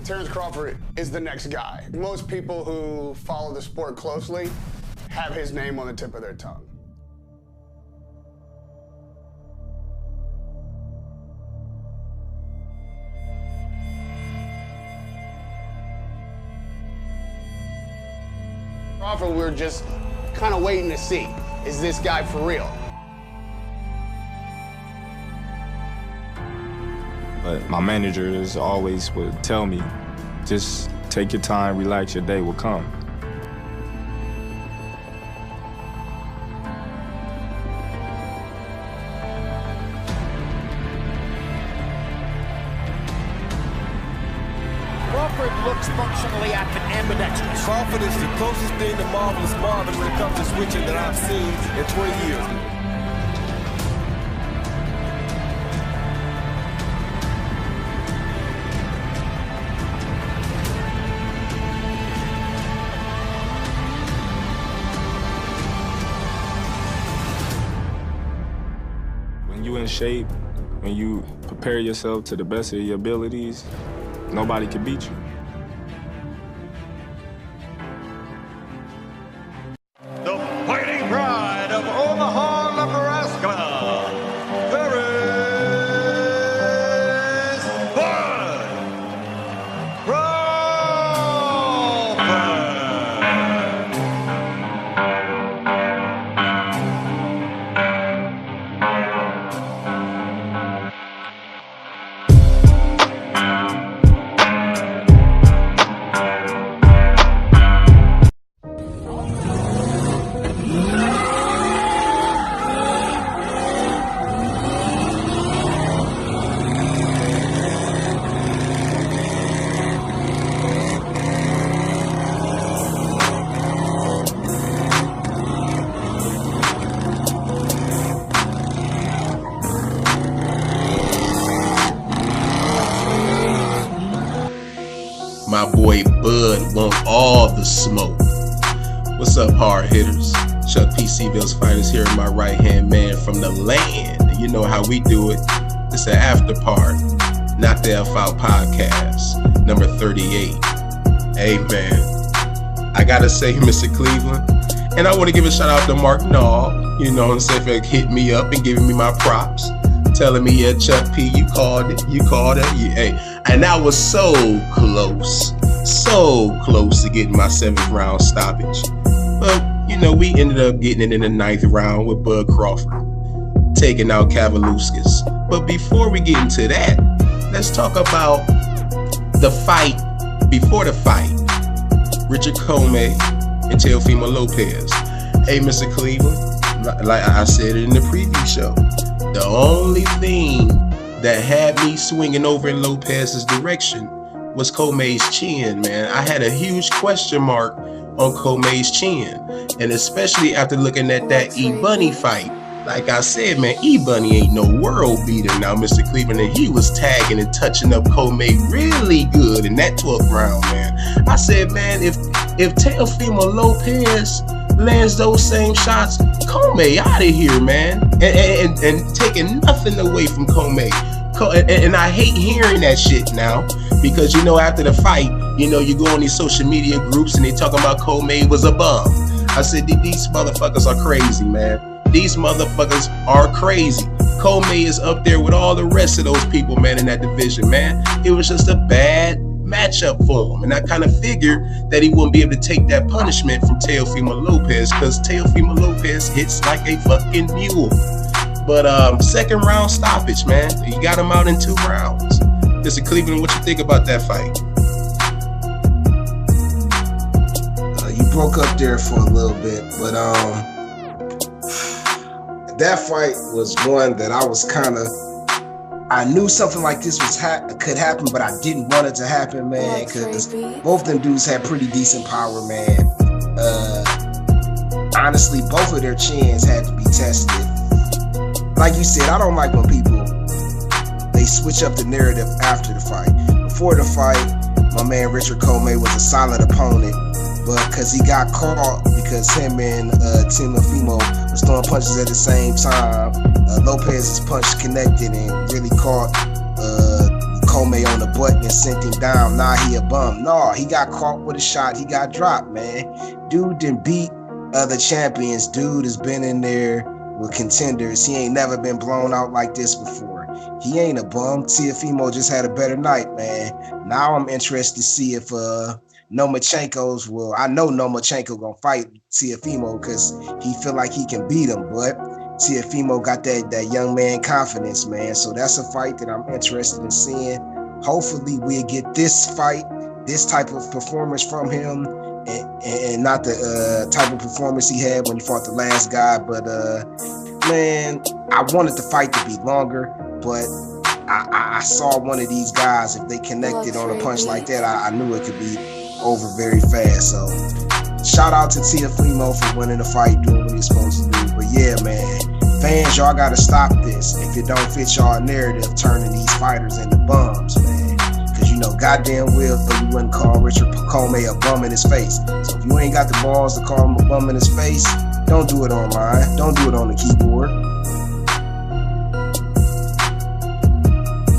Terence Crawford is the next guy. Most people who follow the sport closely have his name on the tip of their tongue. Crawford, we're just kind of waiting to see, is this guy for real? But my managers always would tell me, just take your time, relax, your day will come. Crawford looks functionally ambidextrous. Crawford is the closest thing to Marvelous Marvin when it comes to switching that I've seen in 20 years. When you're in shape, when you prepare yourself to the best of your abilities, nobody can beat you. The fighting pride of Omaha, Nebraska, Terence Crawford. My boy Bud want all the smoke. What's up, hard hitters? Chuck P. C-Ville's finest here, my right-hand man from the land. You know how we do it. It's an Afterparty, not the F Out podcast, number 38. Hey, man, I gotta say, Mr. Cleveland, and I want to give a shout out to Mark Nall, you know what I'm saying, for hitting me up and giving me my props, telling me, yeah, Chuck P, you called it, yeah, hey. And I was so close to getting my 7th round stoppage. But, you know, we ended up getting it in the 9th round with Bud Crawford, taking out Kavaluskas. But before we get into that, let's talk about the fight before the fight. Richard Comey and Teofimo Lopez. Hey, Mr. Cleveland, like I said in the preview show, the only thing that had me swinging over in Lopez's direction was Comey's chin, man. I had a huge question mark on Comey's chin, and especially after looking at that E-Bunny fight. Like I said, man, E-Bunny ain't no world beater now, Mr. Cleveland, and he was tagging and touching up Comey really good in that 12th round, man. I said, man, if Teofimo Lopez lands those same shots, Comey out of here, man, and taking nothing away from Comey. And I hate hearing that shit now, because, you know, after the fight, you know, you go on these social media groups and they talking about Comey was a bum. I said, these motherfuckers are crazy, man. These motherfuckers are crazy. Comey is up there with all the rest of those people, man, in that division, man. It was just a bad matchup for him, and I kind of figured that he wouldn't be able to take that punishment from Teofimo Lopez, because Teofimo Lopez hits like a fucking mule. But 2nd round stoppage, man. You got him out in 2 rounds. Mr. Cleveland, what you think about that fight? You broke up there for a little bit, but that fight was one that I was kind of, I knew something like this could happen, but I didn't want it to happen, man, because both them dudes had pretty decent power, man. Honestly, both of their chins had to be tested. Like you said, I don't like when people, they switch up the narrative after the fight. Before the fight, my man Richard Comey was a solid opponent, but because he got caught, because him and Teofimo was throwing punches at the same time, Lopez's punch connected and really caught Comey on the button and sent him down. Nah, he a bum. Nah, he got caught with a shot. He got dropped, man. Dude didn't beat other champions. Dude has been in there with contenders. He ain't never been blown out like this before. He ain't a bum. Teofimo just had a better night, man. Now I'm interested to see if Lomachenko's I know Lomachenko gonna fight Teofimo because he feel like he can beat him, but Teofimo got that young man confidence, man. So that's a fight that I'm interested in seeing. Hopefully we'll get this fight, this type of performance from him, and not the type of performance he had when he fought the last guy. But man, I wanted the fight to be longer, but I saw one of these guys, if they connected on a punch like that, I knew it could be over very fast. So shout out to Teofimo for winning the fight, doing what he's supposed to do. But yeah, man, fans, y'all gotta stop this. If it don't fit y'all narrative, turning these fighters into bums, man. Cause you know goddamn well you wouldn't call Richard Comey a bum in his face. So if you ain't got the balls to call him a bum in his face, don't do it online. Don't do it on the keyboard.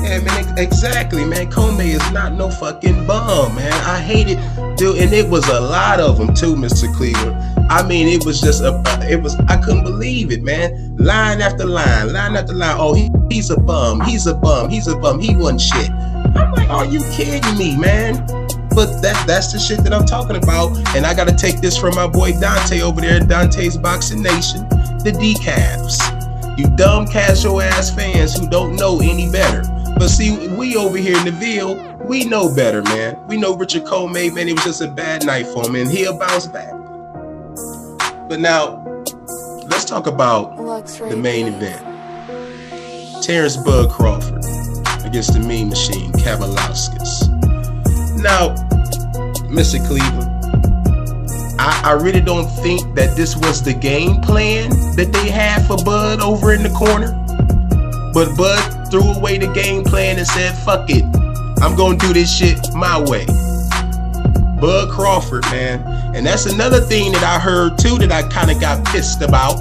Yeah, man, exactly, man. Comey is not no fucking bum, man. I hate it, dude. And it was a lot of them too, Mr. Cleveland. I mean, it was just I couldn't believe it, man. Line after line, line after line. Oh, he's a bum. He's a bum. He's a bum. He wasn't shit. I'm like, are you kidding me, man? But that's the shit that I'm talking about. And I got to take this from my boy Dante over there in Dante's Boxing Nation. The decafs. You dumb casual ass fans who don't know any better. But see, we over here in the Ville, we know better, man. We know Richard Comey, man, it was just a bad night for him, and he'll bounce back. But now, let's talk about the main event. Terence Bud Crawford against the Mean Machine, Kavaliauskas. Now, Mr. Cleveland, I really don't think that this was the game plan that they had for Bud over in the corner. But Bud threw away the game plan and said, fuck it. I'm going to do this shit my way. Bud Crawford, man. And that's another thing that I heard too that I kind of got pissed about.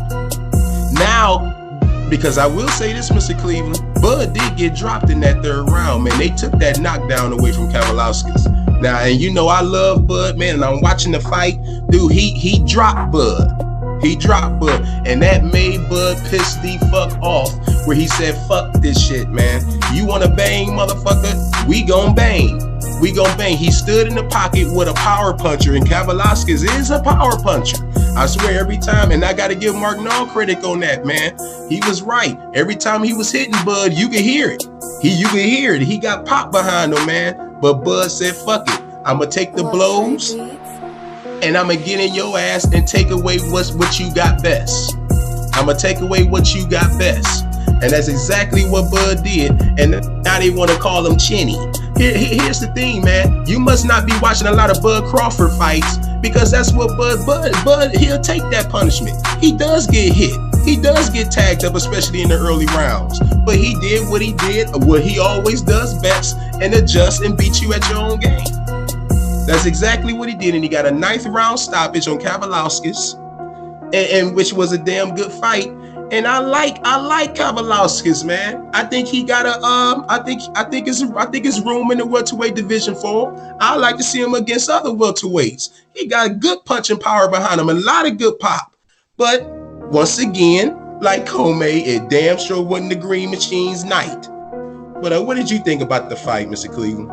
Now, because I will say this, Mr. Cleveland, Bud did get dropped in that third round, man. They took that knockdown away from Kavaliauskas. Now, and you know I love Bud, man, and I'm watching the fight. Dude, he dropped Bud. He dropped Bud, and that made Bud piss the fuck off, where he said, fuck this shit, man. You want to bang, motherfucker? We gon' bang. We gon' bang. He stood in the pocket with a power puncher, and Kavaliauskas is a power puncher. I swear every time, and I got to give Mark Nall credit on that, man. He was right. Every time he was hitting Bud, you could hear it. You could hear it. He got popped behind him, man. But Bud said, fuck it. I'm going to take the blows. And I'm going to get in your ass and take away what you got best. I'm going to take away what you got best. And that's exactly what Bud did. And now they want to call him Chinny. Here's the thing, man. You must not be watching a lot of Bud Crawford fights, because that's what Bud, he'll take that punishment. He does get hit. He does get tagged up, especially in the early rounds. But he did what he did, what he always does best, and adjust and beat you at your own game. That's exactly what he did, and he got a 9th round stoppage on Kavaliauskas, and which was a damn good fight. And I like Kavaliauskas, man. I think he got a I think it's room in the welterweight division for him. I like to see him against other welterweights. He got good punching power behind him, a lot of good pop. But once again, like Comey, it damn sure wasn't the Green Machine's night. But what did you think about the fight, Mr. Cleveland?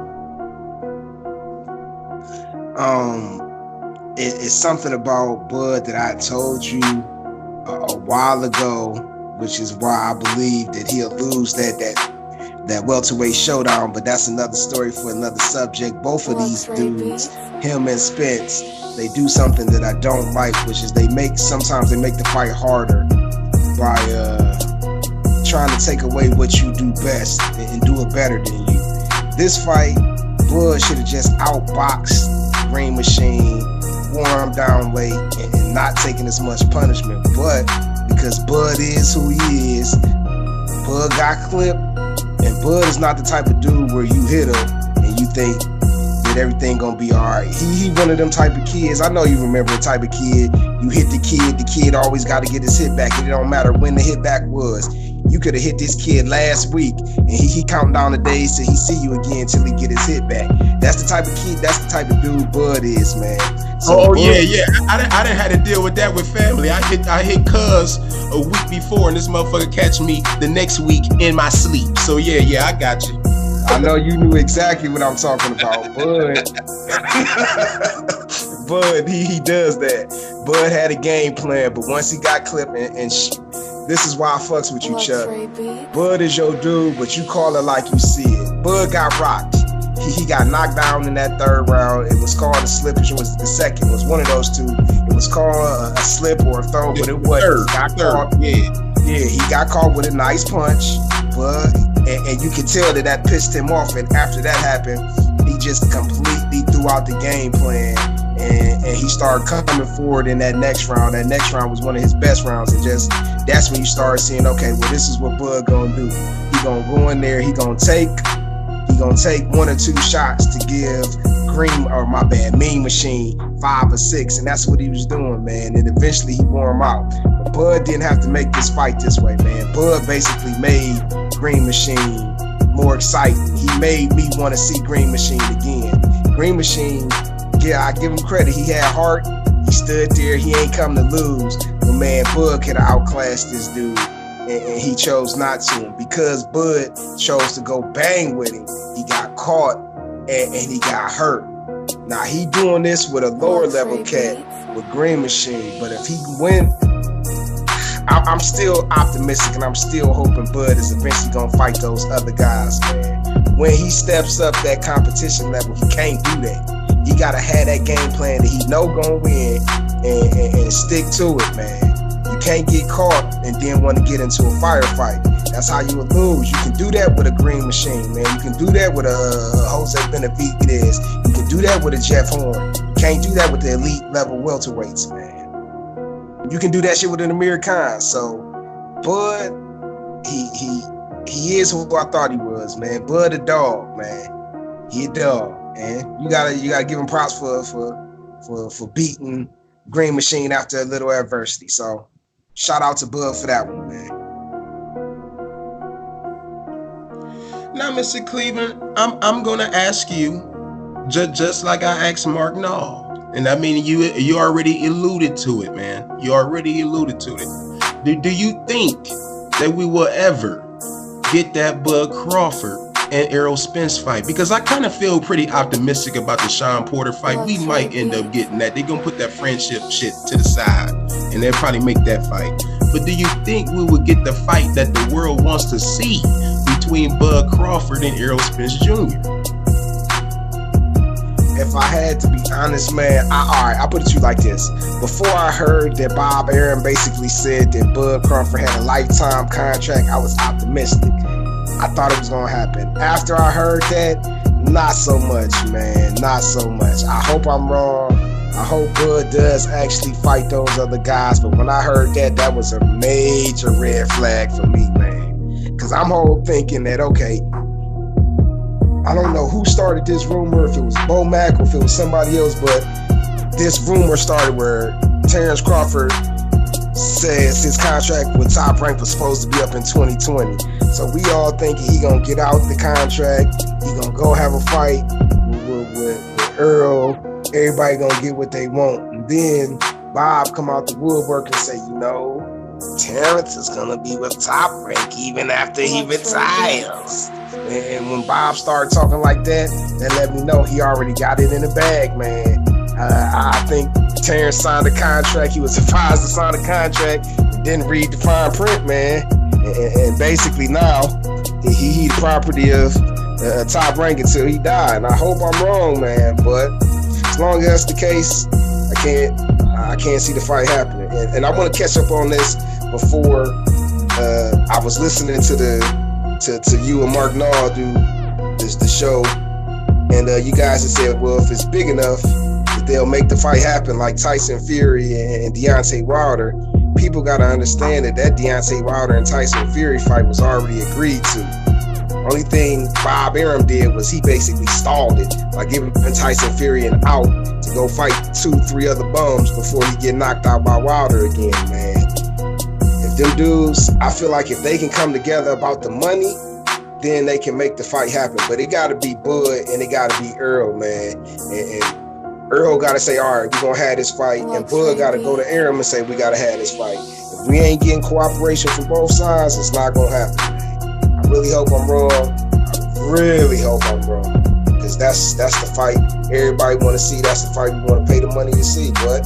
It's something about Bud that I told you a while ago, which is why I believe that he'll lose that welterweight showdown. But that's another story for another subject. Both of these dudes, him and Spence, they do something that I don't like, which is sometimes they make the fight harder by trying to take away what you do best and do it better than you. This fight, Bud should have just outboxed Green Machine, wore him down late, and not taking as much punishment. But because Bud is who he is, Bud got clipped, and Bud is not the type of dude where you hit him and you think that everything gonna be all right. He one of them type of kids. I know you remember the type of kid. You hit the kid always got to get his hit back. It don't matter when the hit back was. You could have hit this kid last week, and he counting down the days till he see you again till he get his hit back. That's the type of kid, that's the type of dude Bud is, man. So Bud, yeah. I didn't have to deal with that with family. I hit Cuz a week before, and this motherfucker catch me the next week in my sleep. So yeah, I got you. I know you knew exactly what I'm talking about, Bud. Bud, he does that. Bud had a game plan, but once he got clipped, and this is why I fucks with you, Chuck. Bud is your dude, but you call it like you see it. Bud got rocked. He got knocked down in that third round. It was called a slip. It was the second. It was one of those two. It was called a slip or a throw, but it wasn't. He got caught with a nice punch, but and you can tell that pissed him off. And after that happened, he just completely threw out the game plan, and he started coming forward in that next round. That next round was one of his best rounds, and just that's when you start seeing, okay, well, this is what Bud gonna do. He gonna go in there. He gonna take 1 or 2 shots to give Mean Machine 5 or 6, and that's what he was doing, man. And eventually he wore him out. But Bud didn't have to make this fight this way, man. Bud basically made Green Machine more exciting. He made me want to see Green Machine again. Green Machine, yeah, I give him credit. He had heart. He stood there. He ain't come to lose. But man, Bud could have outclassed this dude, and he chose not to. And because Bud chose to go bang with him, he got caught and he got hurt. Now he doing this with a lower level cat with Green Machine, but if he win, I'm still optimistic, and I'm still hoping Bud is eventually gonna fight those other guys, man. When he steps up that competition level, he can't do that. He gotta have that game plan that he know gonna win and stick to it, man. You can't get caught and then want to get into a firefight. That's how you would lose. You can do that with a Green Machine, man. You can do that with a Jose Benavidez. You can do that with a Jeff Horn. You can't do that with the elite level welterweights, man. You can do that shit with an Amir Khan. So, Bud, he is who I thought he was, man. Bud a dog, man. He a dog, man. You gotta give him props for beating Green Machine after a little adversity. So, shout out to Bud for that one, man. Now, Mr. Cleveland, I'm gonna ask you, just like I asked Mark Nall, and I mean you already alluded to it, man. You already alluded to it. Do you think that we will ever get that Bud Crawford and Errol Spence fight? Because I kind of feel pretty optimistic about the Sean Porter fight. We might end up getting that. They're gonna put that friendship shit to the side, and they'll probably make that fight. But do you think we will get the fight that the world wants to see between Bud Crawford and Errol Spence Jr.? If I had to be honest, man, I put it to you like this. Before I heard that Bob Arum basically said that Bud Crawford had a lifetime contract, I was optimistic. I thought it was gonna happen. After I heard that, not so much, man, not so much. I hope I'm wrong. I hope Bud does actually fight those other guys, but when I heard that, that was a major red flag for me, man. Because I'm whole thinking that, okay, I don't know who started this rumor, if it was Bo Mack or if it was somebody else, but this rumor started where Terence Crawford says his contract with Top Rank was supposed to be up in 2020. So we all thinking he gonna get out the contract, he gonna go have a fight with Earl, everybody gonna get what they want. And then Bob come out the woodwork and say, you know, Terence is gonna be with Top Rank even after he retires. And when Bob started talking like that let me know he already got it in the bag, man. I think Terence signed a contract. He was advised to sign a contract, didn't read the fine print, man. And basically now he the property of Top Rank until he died. And I hope I'm wrong, man. But as long as that's the case, I can't see the fight happening. And I want to catch up on this before I was listening to you and Mark Nall do the show, and you guys have said, well, if it's big enough that they'll make the fight happen like Tyson Fury and Deontay Wilder, people got to understand that Deontay Wilder and Tyson Fury fight was already agreed to. Only thing Bob Arum did was he basically stalled it by giving Tyson Fury an out to go fight 2-3 other bums before he get knocked out by Wilder again, man. If them dudes, I feel like if they can come together about the money, then they can make the fight happen. But it gotta be Bud and it gotta be Earl, man. And Earl gotta say, all right, we're gonna have this fight. And Bud gotta go to Aram and say, we gotta have this fight. If we ain't getting cooperation from both sides, it's not gonna happen. I really hope I'm wrong. I really hope I'm wrong. Because that's the fight everybody wanna see. That's the fight we wanna pay the money to see, but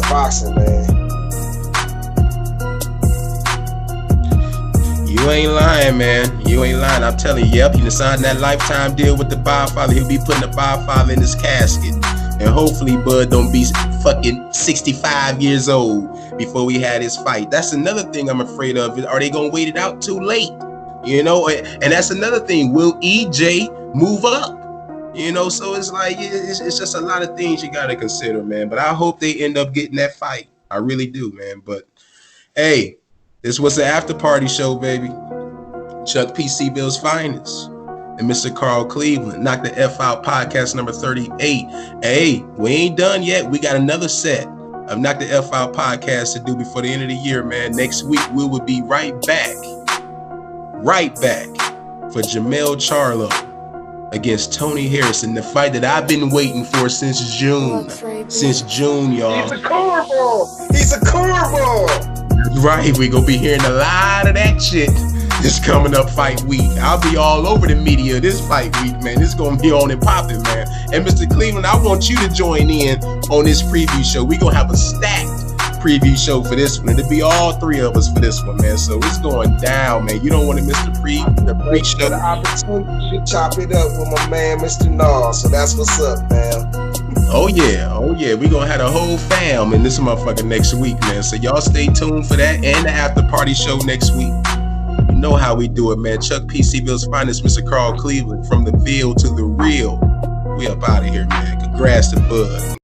boxing, man. You ain't lying, man. You ain't lying. I'm telling you, yep, he done signed that lifetime deal with the Godfather. He'll be putting the Godfather in his casket. And hopefully Bud don't be fucking 65 years old before we had his fight. That's another thing I'm afraid of. Are they gonna wait it out too late? You know, and that's another thing. Will EJ move up? You know, so it's like, it's just a lot of things you gotta consider, man. But I hope they end up getting that fight. I really do, man. But hey, this was the after party show, baby. Chuck P. C-Ville's finest and Mr. Carl Cleveland. Knock the F Out podcast number 38. Hey, we ain't done yet. We got another set of Knock the F Out podcast to do before the end of the year, man. Next week, we will be right back for Jamel Charlo against Tony Harrison, the fight that I've been waiting for since June. Since June, y'all. He's a cornball. He's a cornball. Right, we gonna be hearing a lot of that shit this coming up fight week. I'll be all over the media this fight week, man. This gonna be on and popping, man. And Mr. Cleveland, I want you to join in on this preview show. We gonna have a stacked preview show for this one. It'll be all three of us for this one, man. So it's going down, man. You don't want to miss the pre-show. The opportunity to chop it up with my man, Mr. Nas. So that's what's up, man. Oh yeah, we gonna have a whole fam in this motherfucker next week, man. So y'all stay tuned for that and the after party show next week. You know how we do it, man. Chuck P. C-Ville's finest, Mr. Carl Cleveland, from the Ville to the real. We up out of here, man. Congrats to Bud.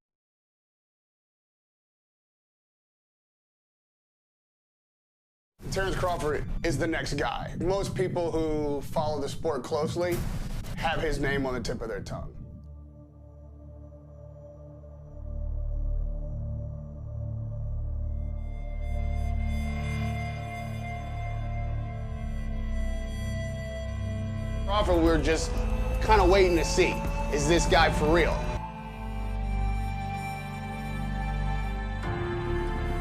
Terence Crawford is the next guy. Most people who follow the sport closely have his name on the tip of their tongue. Crawford, we're just kind of waiting to see, is this guy for real?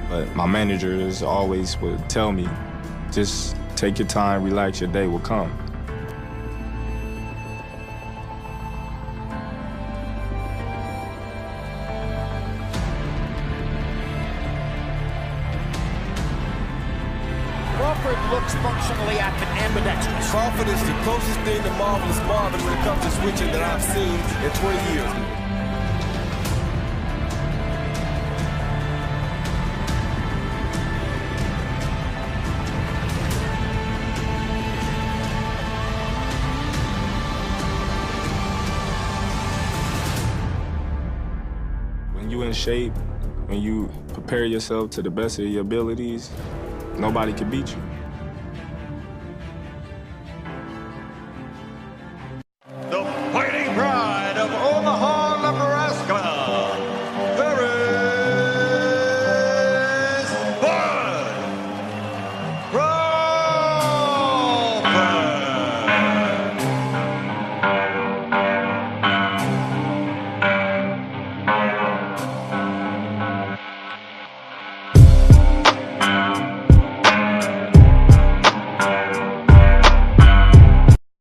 But my managers always would tell me, just take your time, relax, your day will come. Crawford looks functionally ambidextrous. Crawford is the closest thing to Marvelous Marvin when it comes to switching that I've seen in 20 years. When you in shape, when you prepare yourself to the best of your abilities, nobody can beat you.